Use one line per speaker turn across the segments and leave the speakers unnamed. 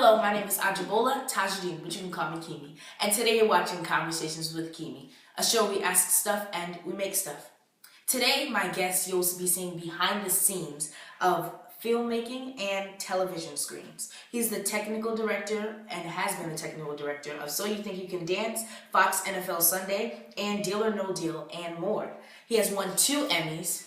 Hello, my name is Ajibola Tajudeen, but you can call me Keeme. And today you're watching Conversations with Keeme, a show we ask stuff and we make stuff. Today, my guest, you'll be seeing behind the scenes of filmmaking and television screens. He's the technical director and has been the technical director of So You Think You Can Dance, Fox NFL Sunday, and Deal or No Deal, and more. He has won 2 Emmys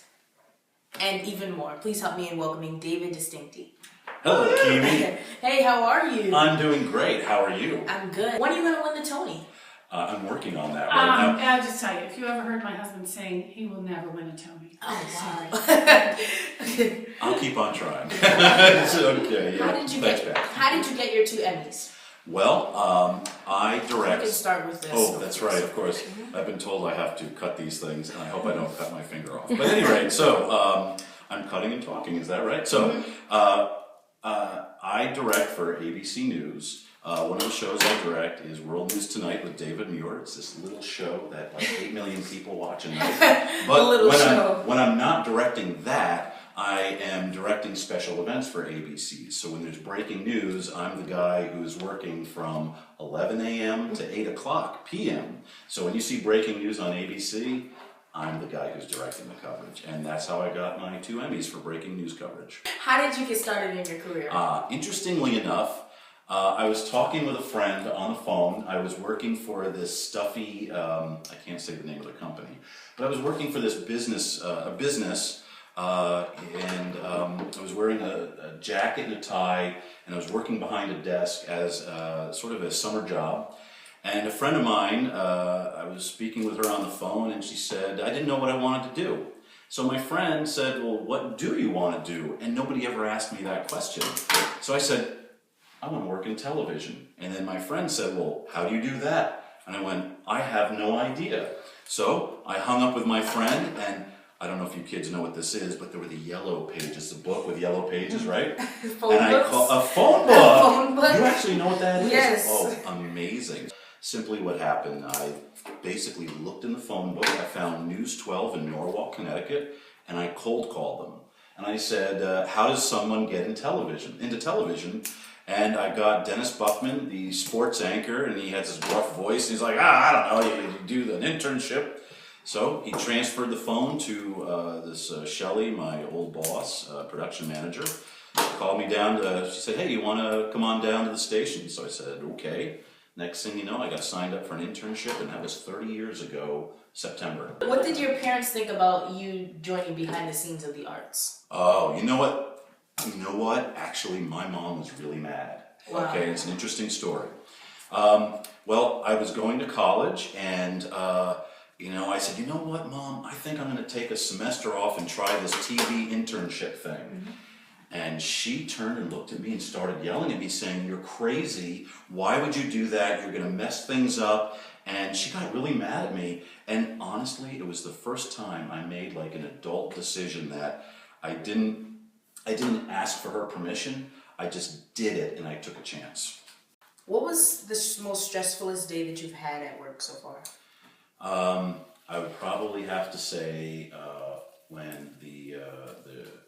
and even more. Please help me in welcoming David Distinti.
Hello, Keeme.
Hey, how are you?
I'm doing great. How are you?
I'm good. When are you going to win the Tony?
I'm working on that right now.
I'll just tell you, if you ever heard my husband saying he will never win a Tony,
Oh,
sorry.
I'll keep on trying. It's okay, yeah.
How did you get your 2 Emmys?
Well, I direct.
You can start with this.
Oh, that's right, of course. I've been told I have to cut these things, and I hope I don't cut my finger off. But at any rate, so I'm cutting and talking, is that right? So I direct for ABC News. One of the shows I direct is World News Tonight with David Muir. It's this little show that like 8 million people watch a night. But when I'm not directing that, I am directing special events for ABC. So when there's breaking news, I'm the guy who's working from 11 a.m. to 8 o'clock p.m. So when you see breaking news on ABC, I'm the guy who's directing the coverage. And that's how I got my 2 Emmys for breaking news coverage.
How did you get started in your career?
Interestingly enough, I was talking with a friend on the phone. I was working for this stuffy, I can't say the name of the company, but I was working for this business, and I was wearing a jacket and a tie, and I was working behind a desk as sort of a summer job. And a friend of mine, I was speaking with her on the phone, and she said, I didn't know what I wanted to do. So my friend said, well, what do you want to do? And nobody ever asked me that question. So I said, I want to work in television. And then my friend said, well, how do you do that? And I went, I have no idea. So I hung up with my friend, and I don't know if you kids know what this is, but there were the yellow pages, the book with yellow pages, right?
A phone
book. You actually know what that is?
Yes.
Oh, amazing. Simply what happened, I basically looked in the phone book, I found News 12 in Norwalk, Connecticut, and I cold called them. And I said, how does someone get into television? And I got Dennis Buckman, the sports anchor, and he has this rough voice. He's like, I don't know, you do an internship. So he transferred the phone to this Shelley, my old boss, production manager. She called me down she said, hey, you want to come on down to the station? So I said, okay. Next thing you know, I got signed up for an internship, and that was 30 years ago, September.
What did your parents think about you joining behind the scenes of the arts?
Oh, you know what? Actually, my mom was really mad.
Wow.
Okay, it's an interesting story. Well, I was going to college, and I said, you know what, Mom? I think I'm going to take a semester off and try this TV internship thing. Mm-hmm. And she turned and looked at me and started yelling at me, saying, you're crazy. Why would you do that? You're going to mess things up. And she got really mad at me. And honestly, it was the first time I made like an adult decision that I didn't ask for her permission. I just did it, and I took a chance.
What was the most stressfulest day that you've had at work so far?
I would probably have to say when the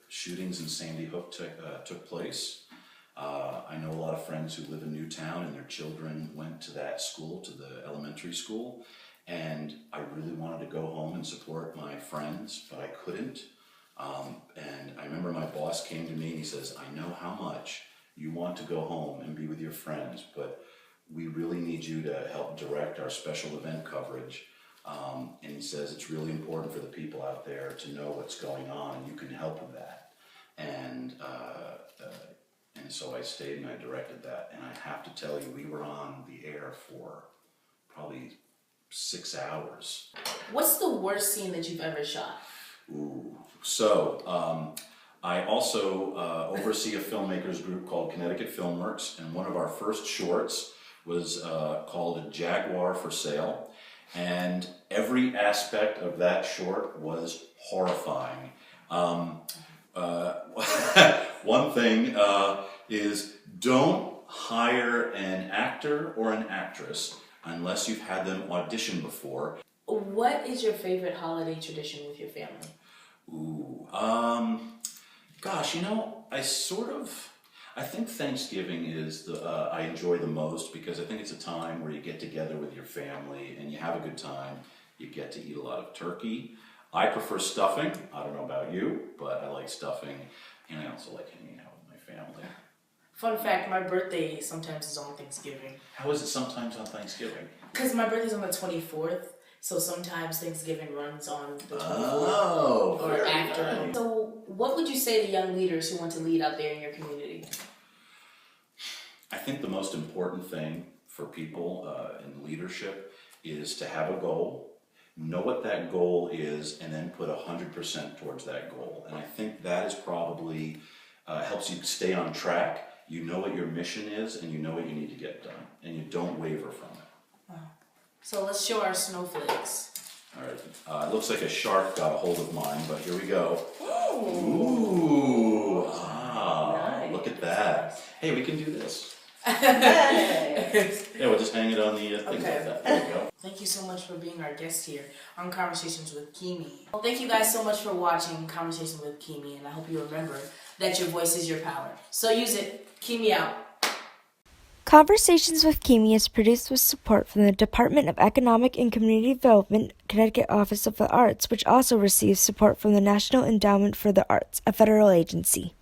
shootings in Sandy Hook took place. I know a lot of friends who live in Newtown, and their children went to that school, to the elementary school, and I really wanted to go home and support my friends, but I couldn't. And I remember my boss came to me and he says, I know how much you want to go home and be with your friends, but we really need you to help direct our special event coverage. And he says, it's really important for the people out there to know what's going on, and you can help with that. And so I stayed and I directed that. And I have to tell you, we were on the air for probably 6 hours.
What's the worst scene that you've ever shot?
Ooh. So, I also oversee a filmmakers group called Connecticut Filmworks, and one of our first shorts was called A Jaguar for Sale, and every aspect of that short was horrifying. One thing is don't hire an actor or an actress unless you've had them audition before.
What is your favorite holiday tradition with your family?
Ooh, gosh, I think Thanksgiving is I enjoy the most because I think it's a time where you get together with your family and you have a good time. You get to eat a lot of turkey. I prefer stuffing. I don't know about you, but I like stuffing, and I also like hanging out with my family.
Fun fact, my birthday sometimes is on Thanksgiving.
How is it sometimes on Thanksgiving?
Because my birthday's on the 24th, so sometimes Thanksgiving runs on the 24th or
very
after.
nice.
So what would you say to young leaders who want to lead out there in your community?
I think the most important thing for people in leadership is to have a goal, know what that goal is, and then put 100% towards that goal. And I think that is probably helps you stay on track. You know what your mission is, and you know what you need to get done, and you don't waver from it.
Wow. So let's show our snowflakes.
All right. It looks like a shark got a hold of mine, but here we go.
Ooh.
Ooh.
Nice.
Look at that. Hey, we can do this.
Hey.
Yeah, we'll just hang it on the thing like
Okay.
that. There we go.
Thank you so much for being our guest here on Conversations with Keeme. Well, thank you guys so much for watching Conversations with Keeme, and I hope you remember that your voice is your power. So use it. Keeme out.
Conversations with Keeme is produced with support from the Department of Economic and Community Development, Connecticut Office of the Arts, which also receives support from the National Endowment for the Arts, a federal agency.